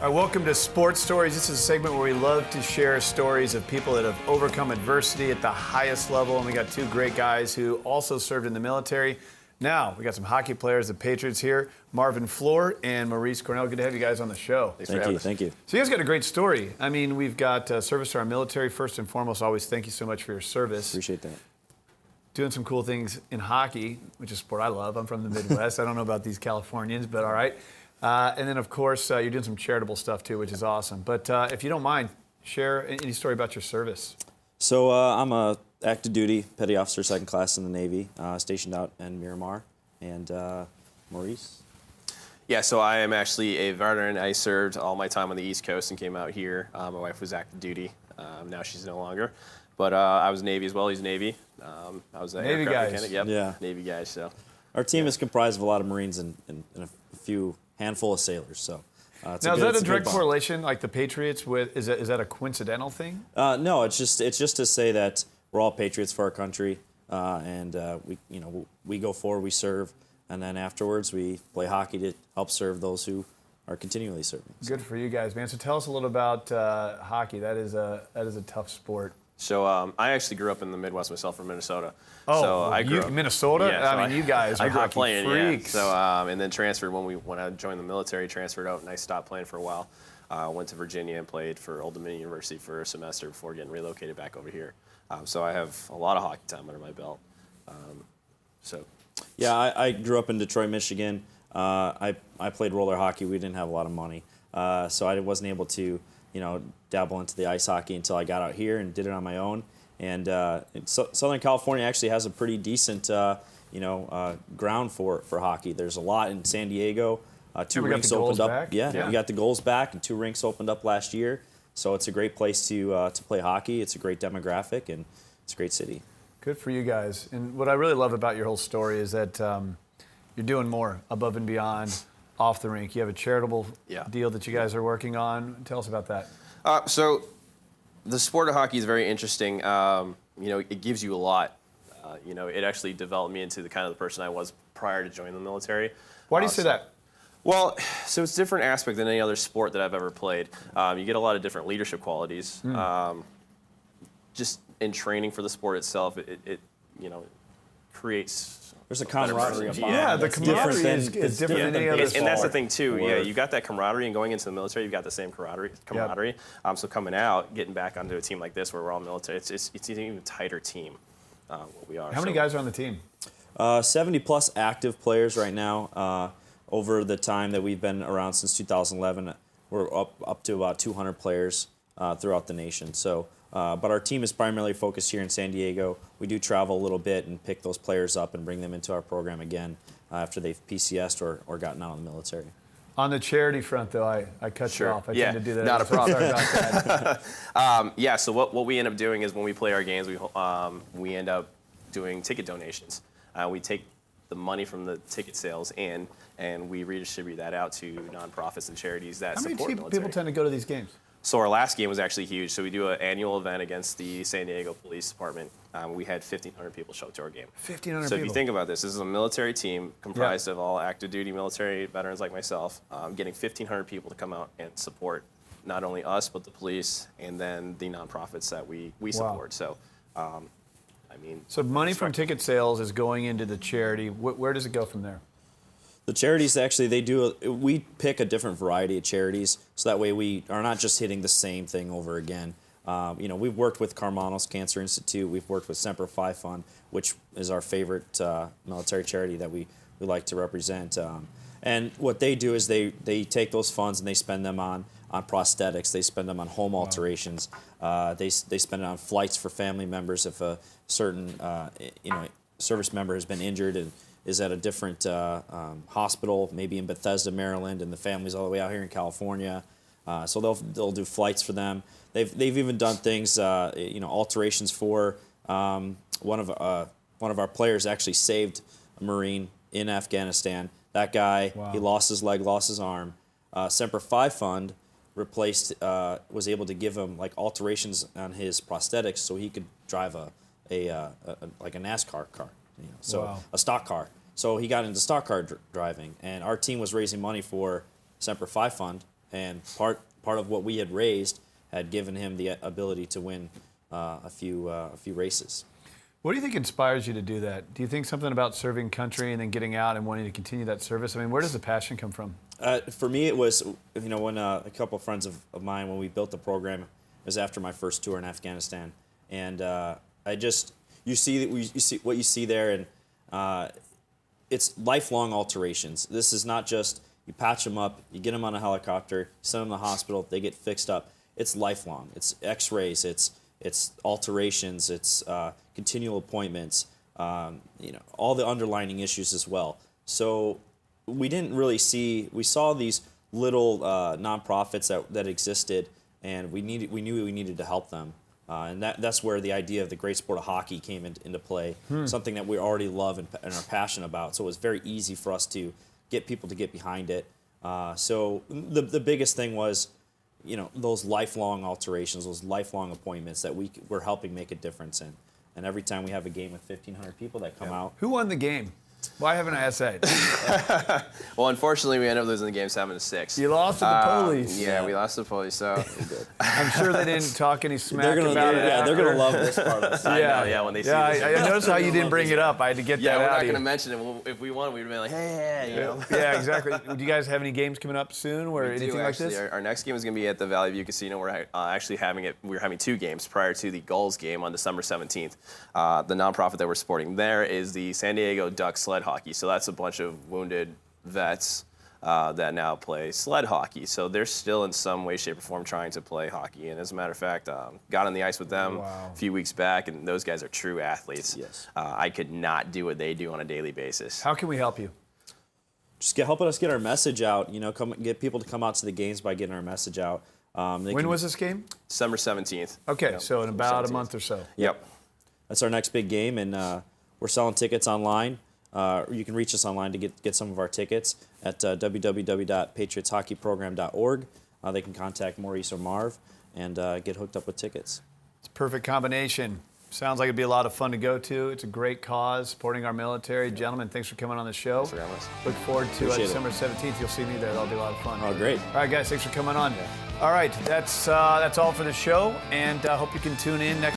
All right, welcome to Sports Stories. This is a segment where we love to share stories of people that have overcome adversity at the highest level. And we got two great guys who also served in the military. Now, we got some hockey players, the Patriots here, Marvin Flohr and Maurice Cornell. Good to have you guys on the show. Thank you. So you guys got a great story. I mean, we've got service to our military. First and foremost, always thank you so much for your service. Appreciate that. Doing some cool things in hockey, which is a sport I love. I'm from the Midwest. I don't know about these Californians, but all right. And then, of course, you're doing some charitable stuff, too, which is awesome. But if you don't mind, share any story about your service. So I'm a active duty petty officer, second class in the Navy, stationed out in Miramar. And Maurice? Yeah, so I am actually a veteran. I served all my time on the East Coast and came out here. My wife was active duty. Now she's no longer. But I was Navy as well. He's Navy. I was an Navy aircraft guys. mechanic. Yep. Yeah. Navy guys. So our team is comprised of a lot of Marines and a few handful of sailors. So it's Now, a is good, that it's a good direct bond. correlation, like the Patriots with? Is that a coincidental thing? No, it's just to say that we're all patriots for our country, and we go forward, we serve, and then afterwards we play hockey to help serve those who are continually serving. Good for you guys, man. So tell us a little about hockey. That is a tough sport. So I actually grew up in the Midwest myself from Minnesota. Oh, so I grew up, Minnesota? Yeah, so I mean, you guys are I grew up hockey playing, freaks. Yeah. So and then transferred when I joined the military. Transferred out and I stopped playing for a while. Went to Virginia and played for Old Dominion University for a semester before getting relocated back over here. So I have a lot of hockey time under my belt. Yeah, I grew up in Detroit, Michigan. I played roller hockey. We didn't have a lot of money, so I wasn't able to, dabble into the ice hockey until I got out here and did it on my own. And Southern California actually has a pretty decent, ground for hockey. There's a lot in San Diego. Two we got rinks the goals opened up. back? Yeah, we got the goals back, and 2 rinks opened up last year. So it's a great place to play hockey. It's a great demographic, and it's a great city. Good for you guys. And what I really love about your whole story is that you're doing more above and beyond off the rink. You have a charitable deal that you guys are working on. Tell us about that. So the sport of hockey is very interesting. It gives you a lot. It actually developed me into the kind of the person I was prior to joining the military. Why do you say that? Well, so it's a different aspect than any other sport that I've ever played. You get a lot of different leadership qualities. Just in training for the sport itself, it creates. There's a camaraderie. Yeah, the camaraderie is different than any other sport. And that's the thing too. Yeah, you got that camaraderie, and going into the military, you've got the same camaraderie. So coming out, getting back onto a team like this, where we're all military, it's an even tighter team. What we are. How many guys are on the team? 70 plus active players right now. Over the time that we've been around since 2011, we're up to about 200 players throughout the nation. So, but our team is primarily focused here in San Diego. We do travel a little bit and pick those players up and bring them into our program again after they've PCS'd or gotten out of the military. On the charity front, though, I cut you off. I tend to do that. Not a problem. Sorry about that. So what we end up doing is when we play our games, we end up doing ticket donations. We take the money from the ticket sales and we redistribute that out to nonprofits and charities that support How many military. people tend to go to these games? So our last game was actually huge. So we do an annual event against the San Diego Police Department. We had 1,500 people show up to our game. 1,500 people. So if you think about this is a military team comprised of all active duty military veterans like myself, getting 1,500 people to come out and support not only us, but the police and then the nonprofits that we support. So, So money from ticket sales is going into the charity. Where does it go from there? The charities actually, we pick a different variety of charities, so that way we are not just hitting the same thing over again. We've worked with Carmanos Cancer Institute, we've worked with Semper Fi Fund, which is our favorite military charity that we like to represent. And what they do is they take those funds and they spend them on prosthetics, they spend them on home alterations, they spend it on flights for family members if a certain service member has been injured and is at a different hospital, maybe in Bethesda, Maryland, and the family's all the way out here in California. So they'll do flights for them. They've even done things, alterations for one of our players actually saved a Marine in Afghanistan. That guy, he lost his leg, lost his arm. Semper Fi Fund was able to give him like alterations on his prosthetics so he could drive a NASCAR car. A stock car. So he got into stock car driving, and our team was raising money for Semper Fi Fund, And part of what we had raised had given him the ability to win a few races. What do you think inspires you to do that? Do you think something about serving country and then getting out and wanting to continue that service? I mean, where does the passion come from? For me, it was, when a couple of friends of mine, when we built the program, it was after my first tour in Afghanistan. And you see what you see there, and it's lifelong alterations. This is not just you patch them up, you get them on a helicopter, send them to the hospital, they get fixed up. It's lifelong. It's X-rays, it's alterations, it's continual appointments, all the underlining issues as well. So we didn't really we saw these little nonprofits that existed, and we knew we needed to help them. And that's where the idea of the great sport of hockey came into play, something that we already love and are passionate about. So it was very easy for us to get people to get behind it. So the biggest thing was, those lifelong alterations, those lifelong appointments that we're helping make a difference in. And every time we have a game with 1,500 people that come out. Who won the game? Why haven't I asked that? Well, unfortunately, we ended up losing the game 7-6. You lost to the police. Yeah, we lost to the police. So I'm sure they didn't talk any smack about it. Yeah, they're gonna love this part of the side. Yeah, when they see yeah, this. I noticed how you didn't bring it up. I had to get Yeah, that we're out not of going to you. mention it. Well, if we won, we'd be like, hey, Yeah, exactly. Do you guys have any games coming up soon or anything like this? Our next game is going to be at the Valley View Casino. We're actually we're having 2 games prior to the Gulls game on December 17th. The nonprofit that we're supporting there is the San Diego Duck Sled Hockey. So that's a bunch of wounded vets that now play sled hockey. So they're still in some way, shape, or form trying to play hockey. And as a matter of fact, got on the ice with them a few weeks back, and those guys are true athletes. Yes. I could not do what they do on a daily basis. How can we help you? Just helping us get our message out. Get people to come out to the games by getting our message out. When was this game? December 17th. Okay, so in about 17th. a month or so. Yep. That's our next big game, and we're selling tickets online. You can reach us online to get some of our tickets at www.patriotshockeyprogram.org. They can contact Maurice or Marv and get hooked up with tickets. It's a perfect combination. Sounds like it'd be a lot of fun to go to. It's a great cause, supporting our military. Gentlemen, thanks for coming on the show. for having us. Look forward to Appreciate it. December 17th. You'll see me there. That'll be a lot of fun. Oh, great. All right, guys, thanks for coming on. All right, that's all for the show, and I hope you can tune in next